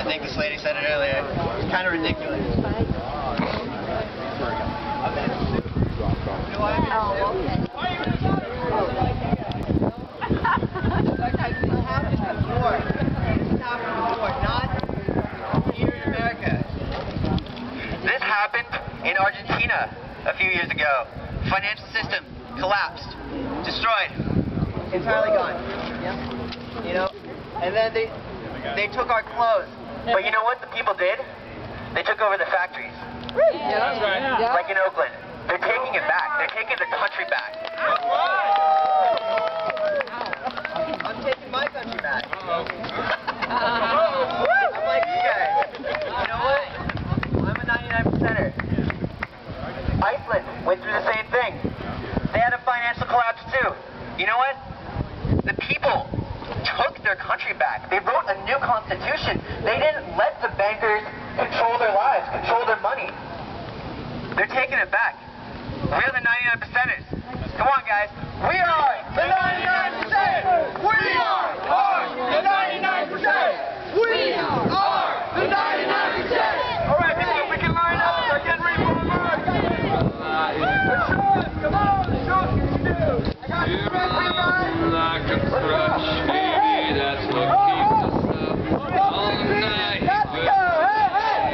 I think this lady said it earlier. It's kind of ridiculous. This happened in Argentina a few years ago. Financial system collapsed, destroyed, entirely gone. You know, and then they took our clothes. But you know what the people did? They took over the factories. Yeah, that's right. Yeah. Like in Oakland. They're taking it back. They're taking the country back. I'm taking my country back. I'm like you guys. You know what? I'm a 99%er. Iceland went through the same thing. They had a financial collapse too. You know what? The people took their country back. They wrote a new constitution. They didn't let the bankers control their lives, control their money. They're taking it back. We're the 99%ers. Come on, guys. We are the 99%! We are the 99%! We are the 99%! All right, people, we can line up. Start getting ready for the march. Come on, show us what you can do. I got you ready, guys. Like a crutch, baby, that's what keeps us up all night. Let's go! Hey, hey!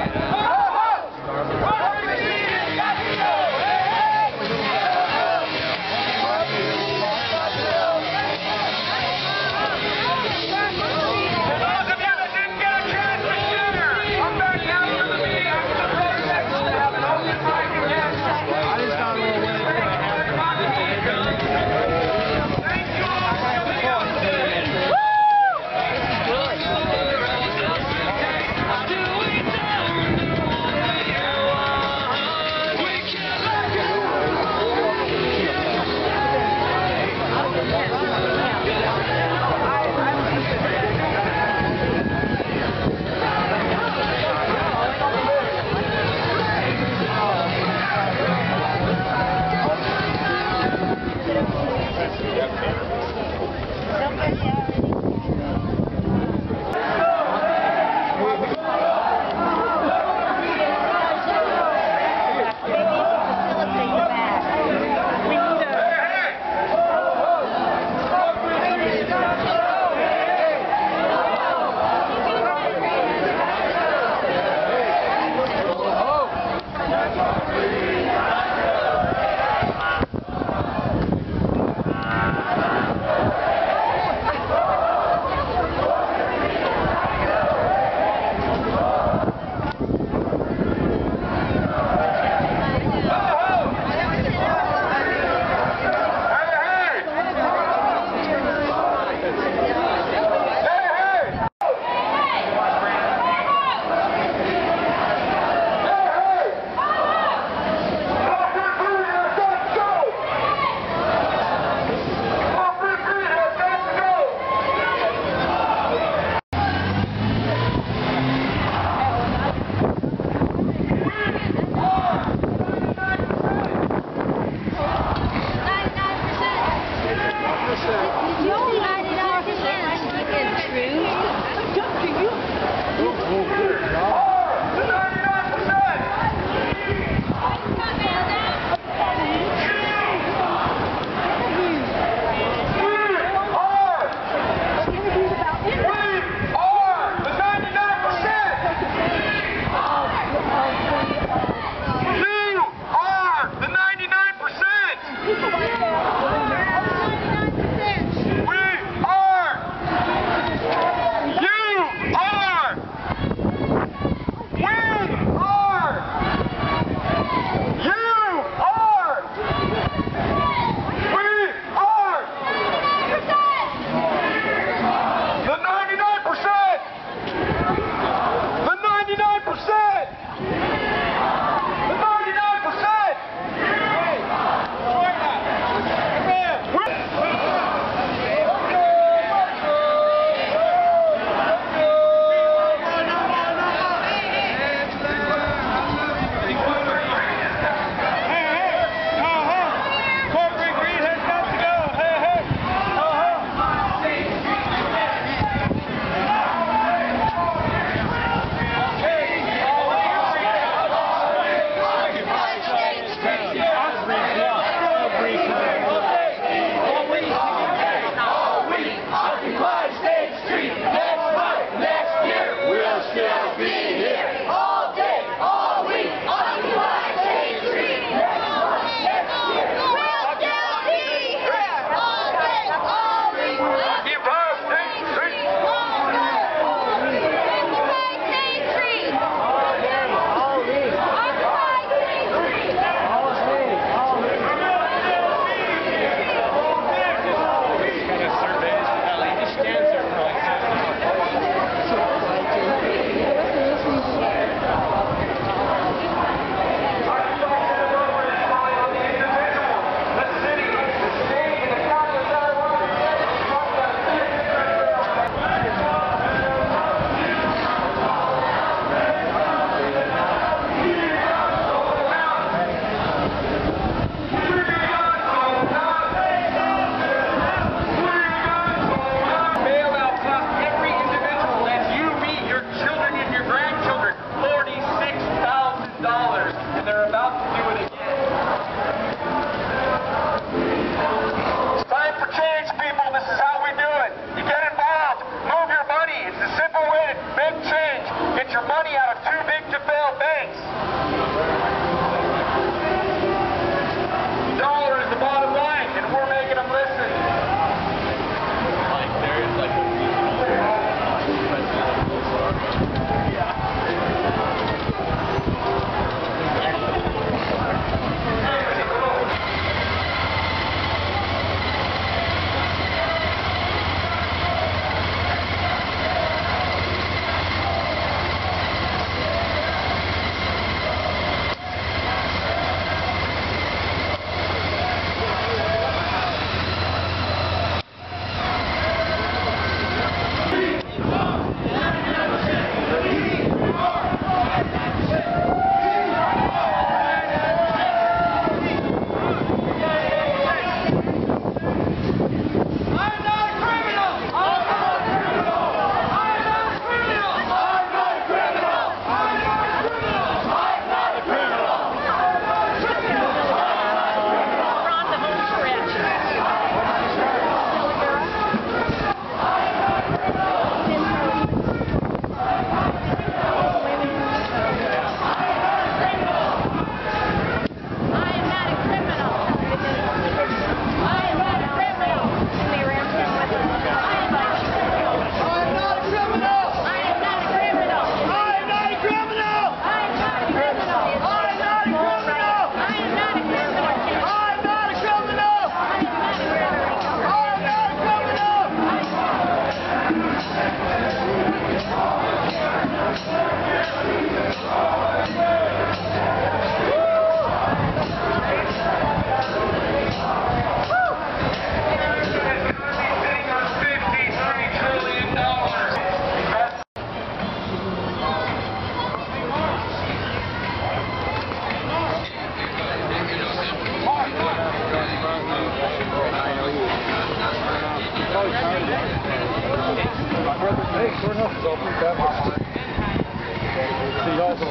November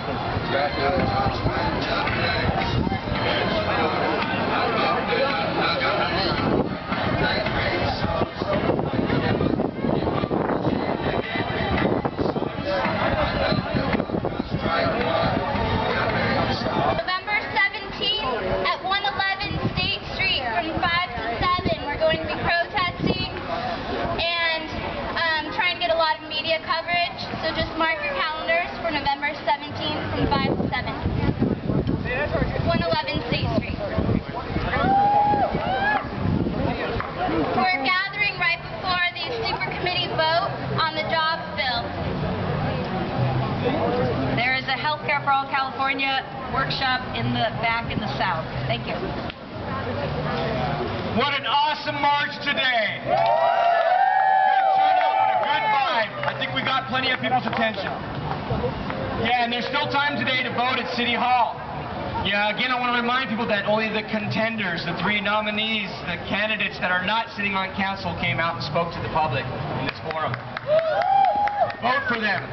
17th at 111 State Street from 5 to 7. We're going to be protesting and trying to get a lot of media coverage. So just mark your calendars for November 17th from 5 to 7. 111 State Street. We're gathering right before the super committee vote on the jobs bill. There is a Healthcare for All California workshop in the back in the south. Thank you. What an awesome march today. Good turnout and a good vibe. I think we got plenty of people's attention. Yeah, and there's still time today to vote at City Hall. Yeah, again, I want to remind people that only the contenders, the 3 nominees, the candidates that are not sitting on council came out and spoke to the public in this forum. Vote for them.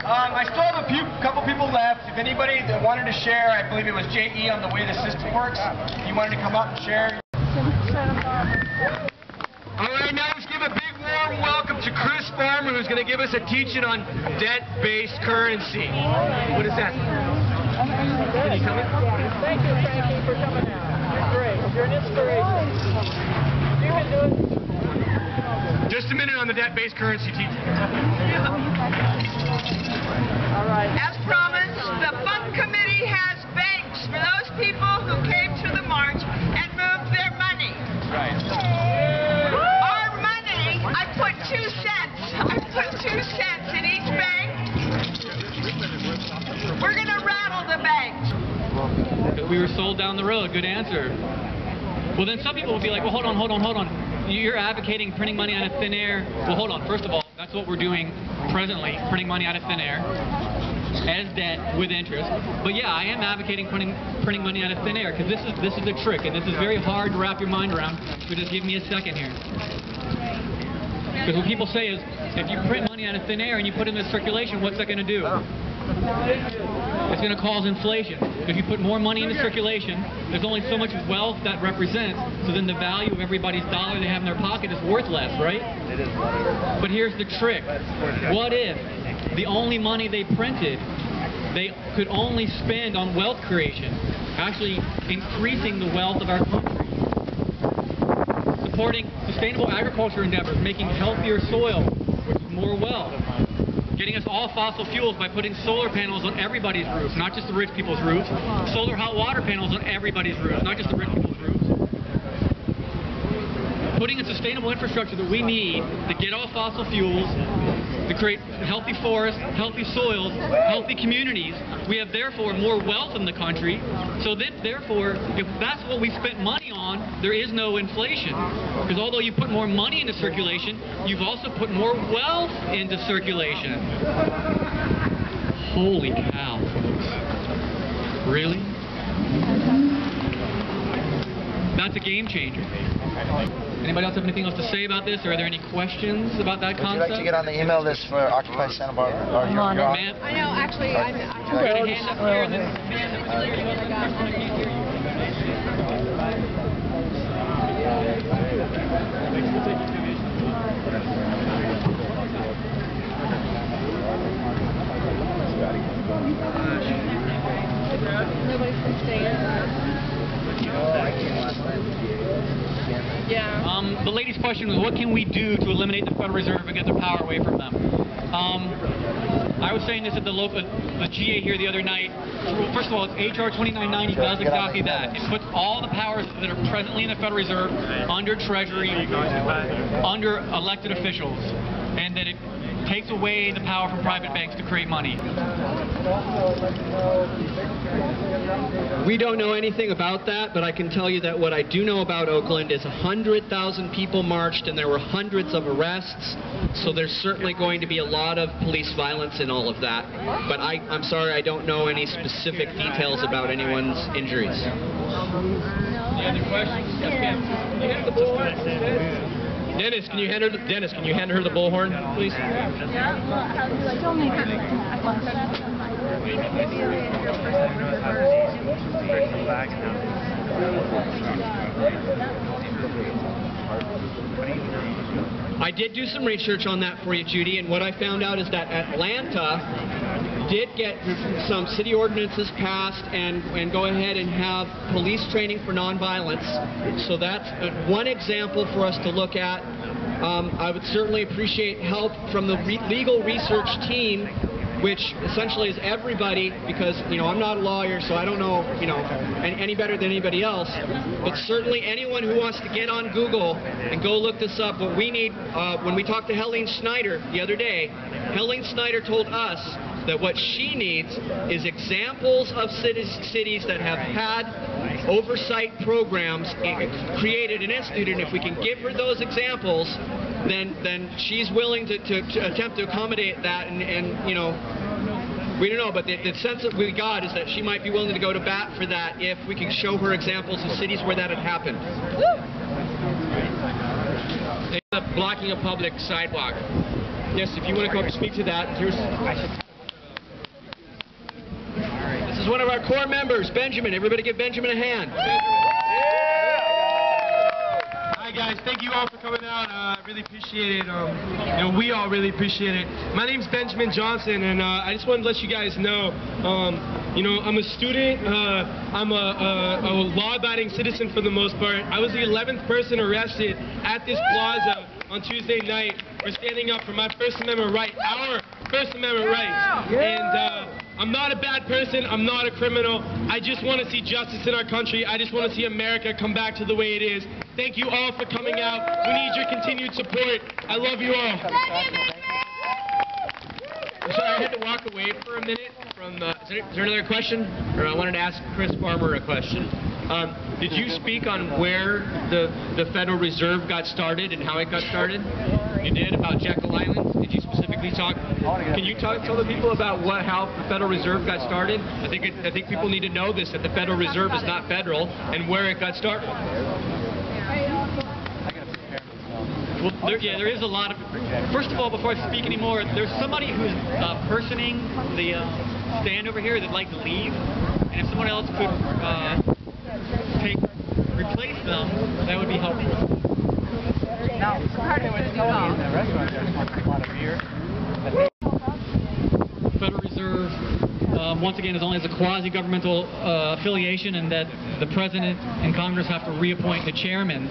I still have a couple people left. If anybody that wanted to share, I believe it was J.E. on the way the system works, if you wanted to come up and share. All right, now let's give a big warm welcome to Chris Farmer, who's going to give us a teaching on debt-based currency. What is that? Can you come in? Thank you, Frankie, for coming out. You're great. You're an inspiration. You can do it. Just a minute on the debt-based currency teaching. All right. As promised, the Fund Committee has banks for those people who came to the march and moved their money. Right. Our money, I put 2 cents. I put 2 cents in each bank. We're going to rattle the banks. We were sold down the road. Good answer. Well, then some people will be like, well, hold on. You're advocating printing money out of thin air. Well, hold on. First of all, that's what we're doing presently, printing money out of thin air as debt with interest. But yeah, I am advocating printing money out of thin air because this is the trick, and this is very hard to wrap your mind around. So just give me a second here. Because what people say is, if you print money out of thin air and you put it in circulation, what's that going to do? It's going to cause inflation. If you put more money into circulation, there's only so much wealth that represents, so then the value of everybody's dollar they have in their pocket is worth less, right? But here's the trick. What if the only money they printed, they could only spend on wealth creation, actually increasing the wealth of our country, supporting sustainable agriculture endeavors, making healthier soil, which is more wealth, getting us all fossil fuels by putting solar panels on everybody's roofs, not just the rich people's roofs, solar hot water panels on everybody's roofs, not just the rich people's roofs, putting in sustainable infrastructure that we need to get off fossil fuels, to create healthy forests, healthy soils, healthy communities. We have therefore more wealth in the country. So then, therefore, if that's what we spent money on, there is no inflation. Because although you put more money into circulation, you've also put more wealth into circulation. Holy cow, folks. Really? That's a game changer. Anybody else have anything else to say about this, or are there any questions about that concept? Would you like to get on the email list for Occupy Santa Barbara? Or you're on. Ma'am? I know, actually, Got a hand up here, and then man, would you like to go? I can't hear you. Nobody's been staying. Yeah. The lady's question was, what can we do to eliminate the Federal Reserve and get their power away from them? I was saying this at the GA here the other night. Well, first of all, it's HR 2990 does exactly that. It puts all the powers that are presently in the Federal Reserve under Treasury, under elected officials, and that it takes away the power from private banks to create money. We don't know anything about that, but I can tell you that what I do know about Oakland is 100,000 people marched and there were hundreds of arrests, so there's certainly going to be a lot of police violence in all of that. But I'm sorry, I don't know any specific details about anyone's injuries. Any other questions? Yes, ma'am. Dennis, can you hand her the bullhorn, please? I did do some research on that for you, Judy, and what I found out is that Atlanta did get some city ordinances passed and go ahead and have police training for nonviolence. So that's one example for us to look at. I would certainly appreciate help from the legal research team, which essentially is everybody, because, you know, I'm not a lawyer, so I don't know, you know, any better than anybody else. But certainly anyone who wants to get on Google and go look this up, what we need, when we talked to Helene Schneider the other day, Helene Schneider told us that what she needs is examples of cities that have had oversight programs created and instituted, and if we can give her those examples, then she's willing to attempt to accommodate that, and you know, we don't know, but the sense that we got is that she might be willing to go to bat for that if we can show her examples of cities where that had happened. Blocking a public sidewalk. Yes, if you want to come up and speak to that, this is one of our core members, Benjamin. Everybody give Benjamin a hand. Hi guys, thank you all for coming out. I really appreciate it. You know, we all really appreciate it. My name's Benjamin Johnson, and I just wanted to let you guys know, you know, I'm a student. I'm a law-abiding citizen for the most part. I was the 11th person arrested at this plaza on Tuesday night for standing up for my First Amendment right, our First Amendment rights. And I'm not a bad person. I'm not a criminal. I just want to see justice in our country. I just want to see America come back to the way it is. Thank you all for coming out. We need your continued support. I love you all. Sorry, I had to walk away for a minute from, is there another question? Or I wanted to ask Chris Farmer a question. Did you speak on where the Federal Reserve got started and how it got started? You did, about Jekyll Island? Did you specifically talk? Can you tell the people about how the Federal Reserve got started? I think people need to know this, that the Federal Reserve is not federal, and where it got started. Well, there is a lot of... First of all, before I speak anymore, there's somebody who's personing the stand over here that'd like to leave, and if someone else could replace them, that would be helpful. Now, Federal Reserve, once again, is only as a quasi-governmental affiliation, and that the President and Congress have to reappoint the chairmen.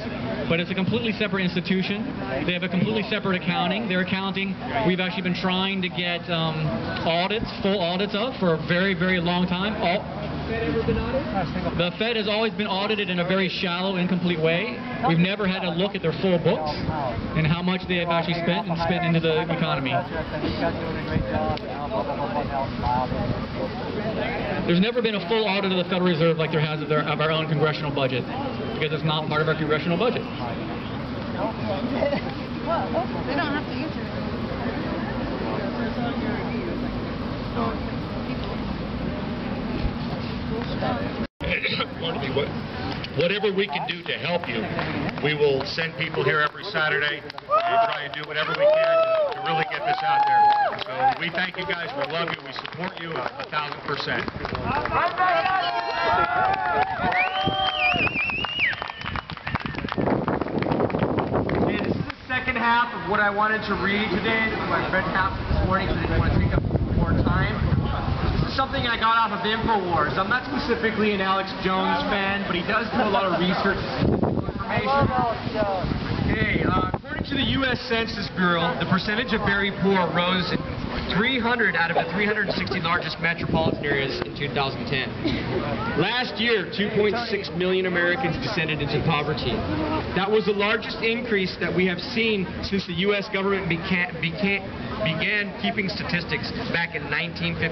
But it's a completely separate institution. They have a completely separate accounting. Their accounting, we've actually been trying to get audits, full audits of for a very, very long time. The Fed has always been audited in a very shallow, incomplete way. We've never had a look at their full books and how much they have actually spent into the economy. There's never been a full audit of the Federal Reserve like there has of our own congressional budget, because it's not part of our congressional budget. They don't have to answer. Whatever we can do to help you, we will send people here every Saturday and try and do whatever we can to really get this out there. So we thank you guys. We love you. We support you 1,000%. Okay, this is the second half of what I wanted to read today. I read half this morning, so I didn't want to take up more time. Something I got off of InfoWars. I'm not specifically an Alex Jones fan, but he does do a lot of research and information. Okay, according to the U.S. Census Bureau, the percentage of very poor rose 300 out of the 360 largest metropolitan areas in 2010. Last year, 2.6 million Americans descended into poverty. That was the largest increase that we have seen since the U.S. government began keeping statistics back in 1950.